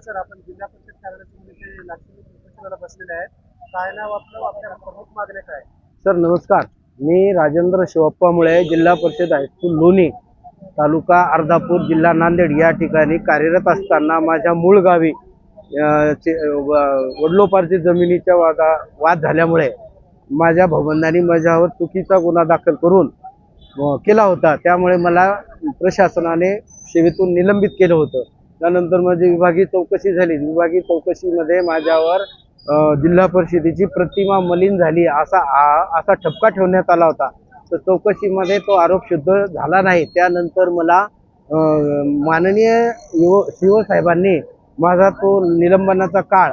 Sir, आपण जिल्हा परिषद कार्यालयामध्ये लाक्षणिक उपोषणाला बसलेले आहेत. काय नाव आपलं, आपल्या प्रमुख मागण्या काय? सर नमस्कार, मी राजेंद्र शिवप्पा मुळे, जिल्हा परिषद हायस्कूल लोणी, तालुका अर्धापूर, जिल्हा नांदेड या ठिकाणी कार्यरत असताना माझ्या मूळ गावी वडलोपारची जमिनीच्या वाद झाल्यामुळे माझ्या भावंडांनी माझ्यावर चुकीचा गुन्हा दाखल करून केला होता. त्यामुळे मला प्रशासनाने सेवेतून निलंबित केलं होतं. त्यानंतर माझी विभागीय चौकशी झाली. विभागीय चौकशीमध्ये माझ्यावर जिल्हा परिषदेची प्रतिमा मलिन झाली असा ठपका ठेवण्यात आला होता. तर चौकशीमध्ये तो आरोप सिद्ध झाला नाही. त्यानंतर मला माननीय सीओ साहेबांनी माझा तो निलंबनाचा काळ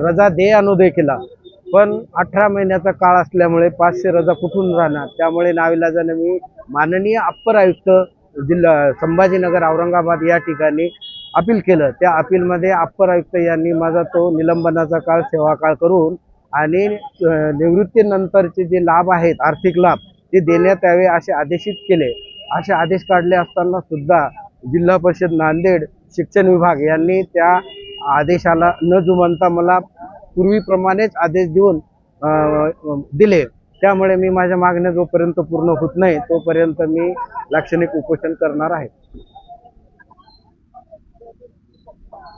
रजा दे अनुदय केला. पण 18 महिन्याचा काळ असल्यामुळे 500 रजा कुठून राहणार. त्यामुळे नाविलाजाने मी माननीय अप्पर आयुक्त जिल्हा संभाजीनगर औरंगाबाद या ठिकाणी अपील केलं. त्या अपीलमध्ये अप्पर आयुक्त यांनी माझा तो निलंबनाचा काळ सेवा काळ करून आणि निवृत्तीनंतरचे जे लाभ आहेत, आर्थिक लाभ, ते देण्यात यावे असे आदेशित केले. असे आदेश काढले असताना सुद्धा जिल्हा परिषद नांदेड शिक्षण विभाग यांनी त्या आदेशाला न जुमानता मला पूर्वीप्रमाणेच आदेश देऊन दिले. त्यामुळे मी माझ्या मागण्या जोपर्यंत पूर्ण होत नाही तोपर्यंत मी लाक्षणिक उपोषण करणार आहे.